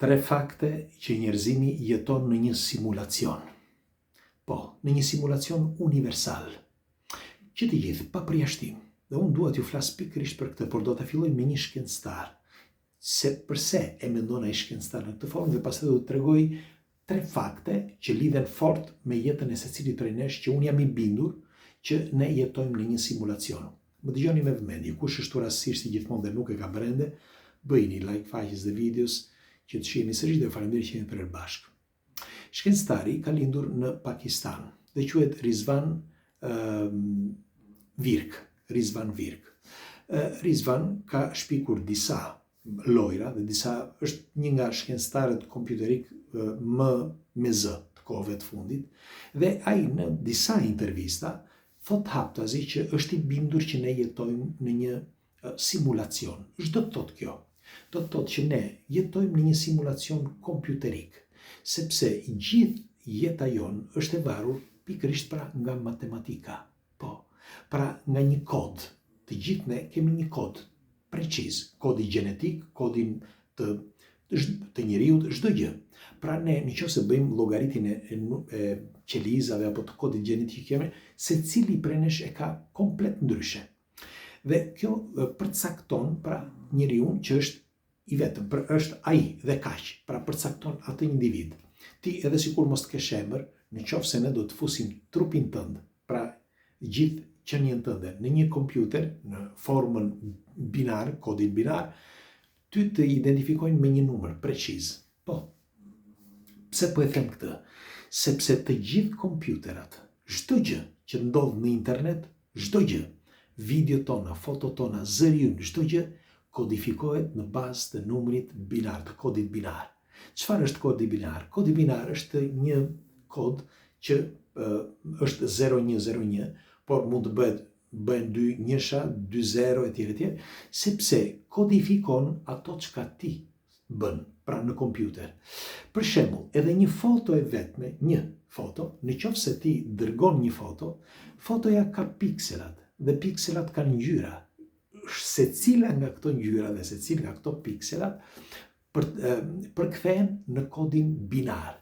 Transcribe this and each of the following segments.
3 fakte që njerëzimi jeton në një simulacion. Po, në një simulacion universal. Që të gjithë, pa përjashtim. Dhe unë dua t'ju flas pikërisht për këtë, por do ta filloj me një shkencëtar. Se përse e mendon ai shkencëtar në këtë formë dhe pastaj do të tregoj 3 fakte që lidhen fort me jetën e secilit prej nesh, që unë jam i bindur që ne jetojmë në një simulacion. Më dëgjoni me vëmendje, kush është rastësisht si gjithmonë dhe nuk e ka brende, bëjini like faqes dhe videos që të shihni sërish dhe faleminderit që jeni për bashkë. Shkencëtari ka lindur në Pakistan dhe quhet Rizvan Virk. Rizvan ka shpikur disa lojra dhe është një nga shkencëtarët kompjuterik më me zë të kohëve të fundit dhe ai në disa intervista thot haptazi që është i bindur që ne jetojmë në një simulacion. Ç'do të thotë kjo? Do të thotë që ne jetojmë në një simulacion kompjuterik, sepse gjithë jeta jon është e varur pikërisht nga matematika. Po, pra nga një kod. Të gjithë ne kemi një kod preciz, kodi gjenetik, kodin të njeriut, çdo gjë. Pra ne nëse bëjmë llogaritin e qelizave apo të kodit gjenetik kemi, secili prej nesh e ka komplet ndryshe. Dhe kjo përcakton pra njeriu që është i vetëm, është ai dhe kaq, pra përcakton atë individ. Ti edhe sikur mos të kesh emër, nëse ne do të fusim trupin tënd, pra gjithë qenien tënde në një kompjuter, në formën binar, kodin binar, ty të identifikojnë me një numër preciz. Po, pse po e them këtë? Sepse të gjithë kompjuterat, çdo gjë që ndodh në internet, çdo gjë, video tona, foto tona, zëri ynë, çdo gjë kodifikohet në bazë të numrit binar, të kodit binar. Çfarë është kodi binar? Kodi binar është një kod që është 0101, por mund të bëhen 2 njësha, 2 zero etj, sepse kodifikon ato çka ti bën, pra në kompjuter. Për shembull, edhe një foto e vetme, një foto, nëse ti dërgon një foto, fotoja ka pikselat dhe pikselat kanë ngjyra. Secila nga këto ngjyra dhe secila nga këto pikselat përkthehen në kodin binar.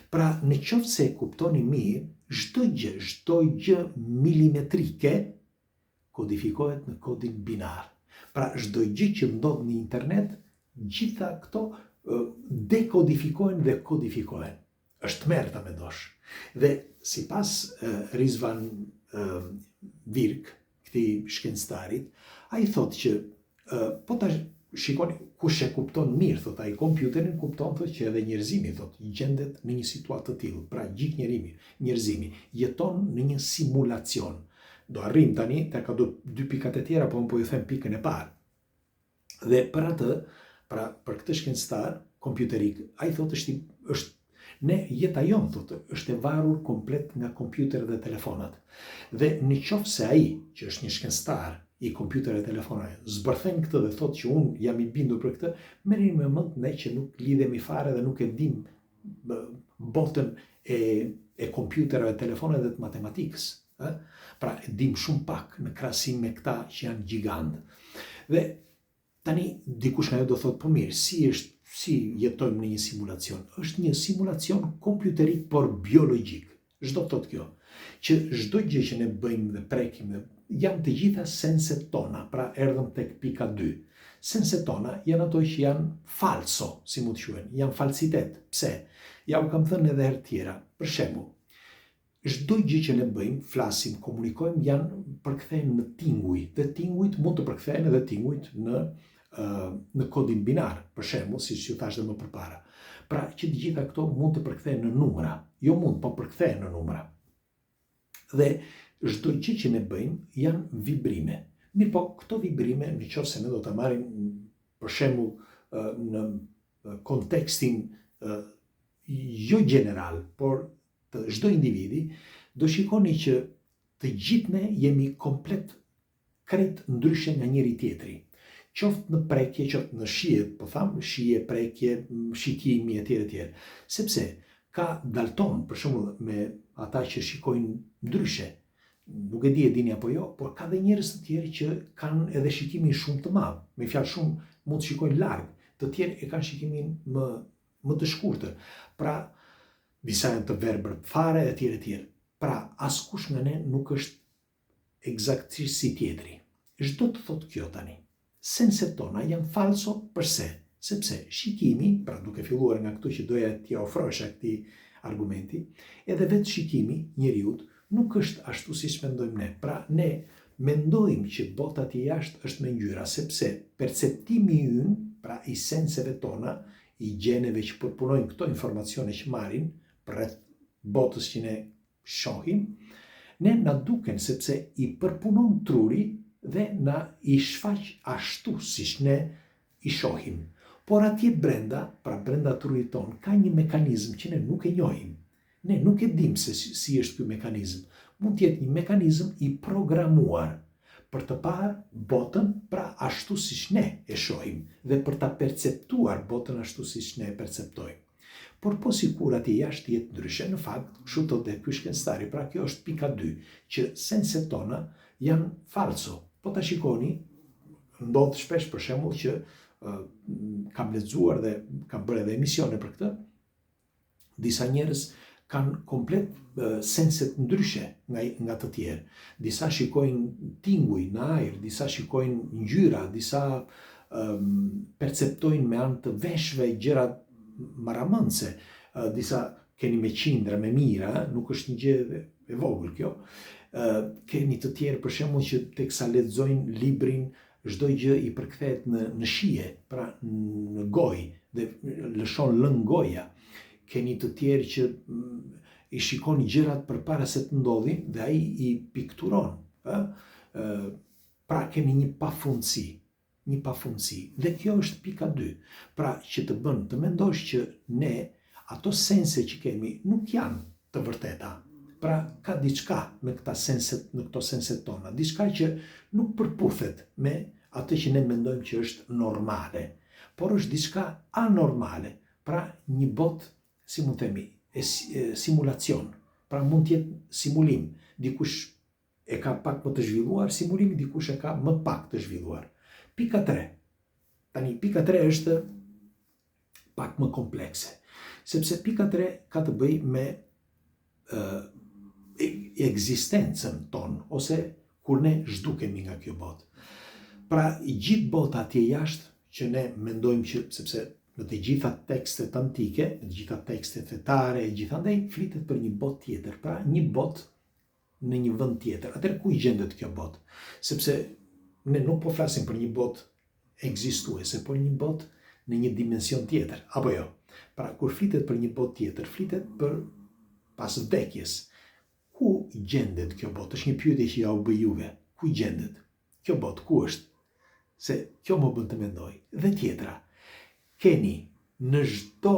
Pra, nëse e kuptoni mirë, çdo gjë milimetrike kodifikohet në kodin binar. Pra, çdo gjë që ndodh në internet, gjitha këto dekodifikohen dhe kodifikohen. Është merta me dosh. Dhe sipas Rizvan Virk, këtij shkencëtarit, ai thotë që po ta shikoni kush e kupton mirë, thotë ai, kompjuterin kupton, thotë që edhe njerëzimi, thotë, gjendet në një situatë të tillë. Pra gjithë njerëzimi jeton në një simulacion. Do arrim tani tek ato 2 pikat e tjera, po unë po ju them pikën e parë. Dhe për atë, pra për këtë shkencëtar kompjuterik, ai thotë ne jeta jon, thotë, është e varur komplet nga kompjuteret dhe telefonat. Dhe nëse ai, që është një shkencëtar i kompjuterëve dhe telefonave, zbërthen këtë dhe thotë që unë jam i bindur për këtë, merrni me mend ne që nuk lidhemi fare dhe nuk e dim botën e kompjuterëve, telefonave dhe të matematikës. Pra, e dim shumë pak në krahasim me këta që janë gjigant. Dhe tani dikush nga ju do thotë, po mirë, si jetojmë në një simulacion? Është një simulacion kompjuterik, por biologjik. Ç'do thotë kjo? Që çdo gjë që ne bëjmë dhe prekim janë të gjitha senset tona, pra erdhëm tek pika 2. Senset tona janë ato që janë falso, si mund të quhen, janë falsitet. Pse? Ja u kam thënë edhe herë tjera. Për shembull, çdo gjë që ne bëjmë, flasim, komunikojmë, janë përkthehen në tinguj. Dhe tingujt mund të përkthehen edhe tingujt në kodin binar, për shembull, siç ju thash edhe më përpara. Pra që të gjitha këto mund të përkthehen në numra. Jo mund, po përkthehen në numra. Dhe çdo gjë që ne bëjmë janë vibrime. Mirë, po këto vibrime, nëse ne do ta marrim për shembull në kontekstin jo general, por të çdo individi, do shikoni që të gjithë ne jemi komplet krejt ndryshe nga njëri tjetri. Qoftë në prekje, qoftë në shije, po tham, shije, prekje, shikimi etj. Sepse ka dalton, për shembull, me ata që shikojnë ndryshe. Nuk e di, e dini apo jo, por ka dhe njerëz të tjerë që kanë edhe shikimin shumë të madh. Me fjalë, shumë mund të shikojnë larg, të tjerë e kanë shikimin më të shkurtër. Pra, disa janë të verbër fare, e tjerë. Pra, askush nga ne nuk është eksaktësisht si tjetri. Çdo të thotë kjo tani. Senset tona janë falso përse? Sepse shikimi, pra duke filluar nga këtu që doja t'ja ofrosha këtij argumenti, edhe vetë shikimi njeriut nuk është ashtu siç mendojmë ne. Pra, ne mendojmë që bota tje jashtë është me ngjyra, sepse perceptimi ynë, pra i senseve tona, i gjeneve që përpunojnë këto informacione që marrin rreth botës që ne shohim, ne na duken sepse i përpunon truri dhe na i shfaq ashtu siç ne i shohim. Por atje brenda, pra brenda trurit ton, ka një mekanizëm që ne nuk e njohim. Ne nuk e dim se si është ky mekanizëm. Mund të jetë një mekanizëm i programuar për të parë botën pra ashtu siç ne e shohim dhe për ta perceptuar botën ashtu siç ne e perceptojmë. Por po sikur atje jashtë jetë ndryshe, në fakt, kështu thotë ky shkencëtari, pra kjo është pika 2, që senset tona janë falso. Po ta shikoni, ndodh shpesh për shembull që kam lexuar dhe kam bërë edhe emisione për këtë, disa njerëz kanë komplet senset ndryshe nga të tjerë. Disa shikojnë tinguj në ajër, disa shikojnë ngjyra, disa perceptojnë me anë të veshëve gjëra maramëndse, disa keni me qindra, me mira, nuk është një gjë e vogël kjo. Keni të tjerë për shembull që teksa lexojnë librin, çdo gjë i përkthehet në shije, pra në gojë dhe lëshon lëng goja. Keni të tjerë që i shikon gjërat përpara se të ndodhin dhe ai i pikturon. Pra kemi një pafundësi. Dhe kjo është pika 2. Pra që të bën të mendosh që ne ato sense që kemi nuk janë të vërteta. Pra ka diçka në këto senset tona, diçka që nuk përputhet me atë që ne mendojmë që është normale, por është diçka anormale. Pra një botë, si mund themi, simulacion. Pra mund të jetë simulim. Dikush e ka pak më të zhvilluar, simulimi dikush e ka më pak të zhvilluar. Pika 3. Tani pika 3 është pak më komplekse, sepse pika 3 ka të bëjë me ekzistencën tonë, ose kur ne zhdukemi nga kjo botë. Pra, i gjithë bota atje jashtë, që ne mendojmë që, sepse në të gjitha tekstet antike, në të gjitha tekstet fetare, gjithandaj flitet për një botë tjetër, pra një botë në një vend tjetër. Atëherë ku i gjendet kjo botë? Sepse ne nuk po flasim për një botë ekzistuese, por një botë në një dimension tjetër, apo jo? Pra, kur flitet për një botë tjetër, flitet për pas vdekjes. Ku gjendet kjo botë? Është një pyetje që ja u bë juve. Ku gjendet? Kjo botë ku është? Se kjo më bën të mendoj. Dhe tjetra, keni në çdo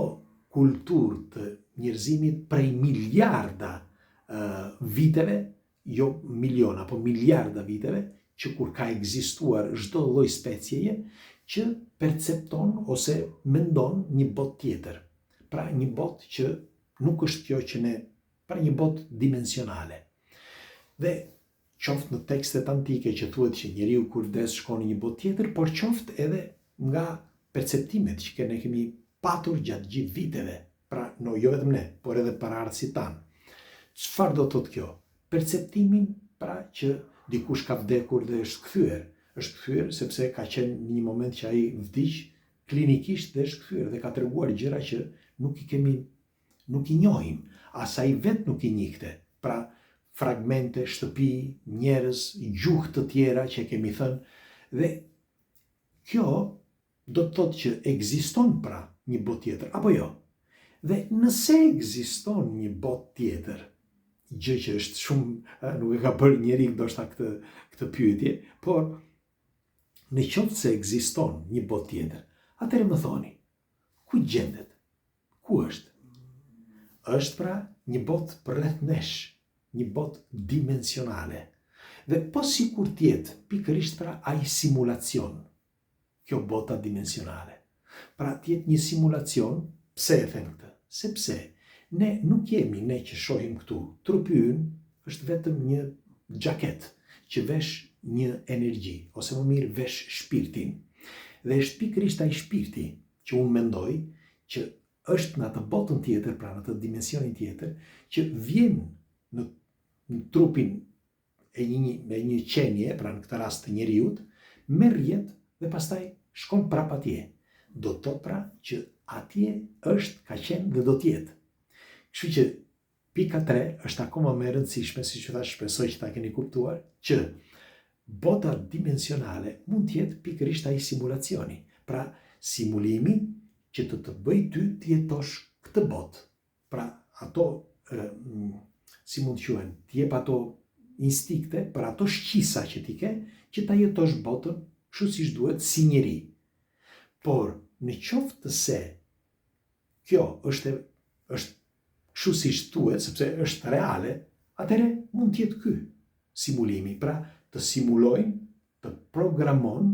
kulturë të njerëzimit prej miliarda viteve, jo miliona, po miliarda viteve, që kur ka ekzistuar çdo lloj specieje, që percepton ose mendon një botë tjetër. Pra një botë që nuk është kjo që ne, pra një botë dimensionale. Dhe qoftë në tekstet antike që thuhet që njeriu kur vdes shkon në një botë tjetër, por qoftë edhe nga perceptimet që ne kemi patur gjatë gjithë viteve, pra jo vetëm ne, por edhe paraardhësit tanë. Çfarë do thotë kjo? Perceptimin, pra që dikush ka vdekur dhe është kthyer. Është kthyer sepse ka qenë një moment që ai vdiq klinikisht dhe është kthyer dhe ka treguar gjëra që nuk i njohim, as ai vetë nuk i njihte. Pra fragmente, shtëpi, njerëz, gjuhë të tjera që kemi thënë. Dhe kjo do të thotë që ekziston pra një botë tjetër, apo jo? Dhe nëse ekziston një botë tjetër, gjë që është shumë, nuk e ka bërë njeri ndoshta këtë pyetje, por në qoftë se ekziston një botë tjetër, atëherë më thoni, ku gjendet? Ku është? Është pra një botë përreth nesh, një botë dimensionale. Dhe po sikur tjetë pikërisht pra ai simulacion, kjo bota dimensionale. Pra tjetë një simulacion, pse e them këtë? Sepse ne nuk jemi ne që shohim këtu. Trupi ynë është vetëm një xhaket që vesh një energji, ose më mirë vesh shpirtin. Dhe është pikërisht ai shpirti që unë mendoj që është në atë botën tjetër, pra në atë dimensionin tjetër, që vjen në trupin e një qenie, pra në këtë rast të njeriut, merr jetë dhe pastaj shkon prap atje. Do të thotë pra që atje është, ka qenë dhe do t'jetë. Kështu që pika 3 është akoma më e rëndësishme, siç ju thash, shpresoj që ta keni kuptuar, që bota dimensionale mund t'jetë pikërisht ai simulacioni. Pra, simulimi që të bëj ty të jetosh këtë botë. Pra, ato, si mund të quhen, t'jep ato instikte, për ato shqisa që ti ke, që ta jetosh botën kështu siç duhet si njeri. Por, në qoftë se kjo është kështu siç duhet, sepse është reale, atëherë mund të jetë ky simulimi. Pra, të simulojnë, të programon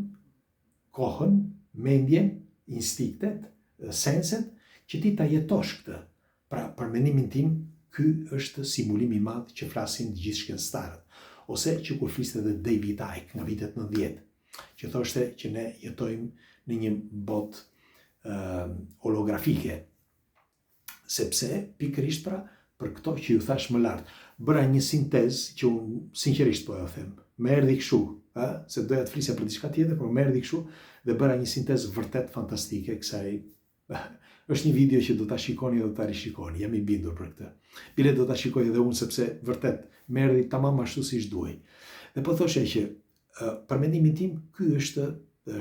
kohën, mendjen, instiktet, senset, që ti ta jetosh këtë. Pra, për mendimin tim, ky është simulimi i madh që flasin të gjithë shkencëtarët. Ose që kur fliste dhe David Icke nga vitet 90, që thoshte që ne jetojmë në një botë holografike, sepse pikërisht pra për këto që ju thash më lart, bëra një sintezë që unë sinqerisht po e them. Më erdhi kështu, se doja të flisja për diçka tjetër, por më erdhi kështu dhe bëra një sintezë vërtet fantastike kësaj. Është një video që do ta shikoni dhe do ta rishikoni, jam i bindur për këtë. Bile do ta shikoj edhe unë sepse vërtet më erdhi tamam ashtu siç duhej. Dhe po thoshe që për mendimin tim ky është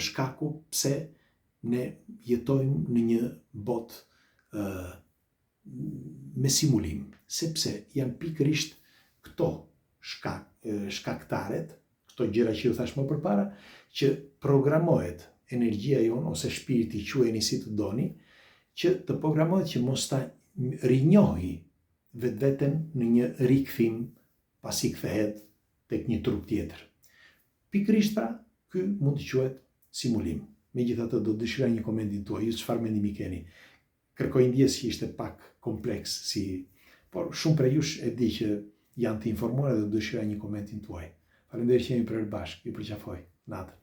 shkaku pse ne jetojmë në një botë me simulim, sepse janë pikërisht këto shkaktaret, këto gjëra që ju thash më përpara, që programohet energjia jonë ose shpirti, quajeni si të doni, që të programohet që mos ta rinjohi vetveten në një rikthim pasi kthehet tek një trup tjetër. Pikërisht pra, ky mund të quhet simulim. Megjithatë do dëshiroj një komentin tuaj, ju çfarë mendimi keni? Kërkoj ndjes që ishte pak kompleks, por shumë prej jush e di që janë të informuar dhe do dëshiroj një komentin tuaj. Faleminderit që jemi prerë bashkë, ju përqafoj. Natën.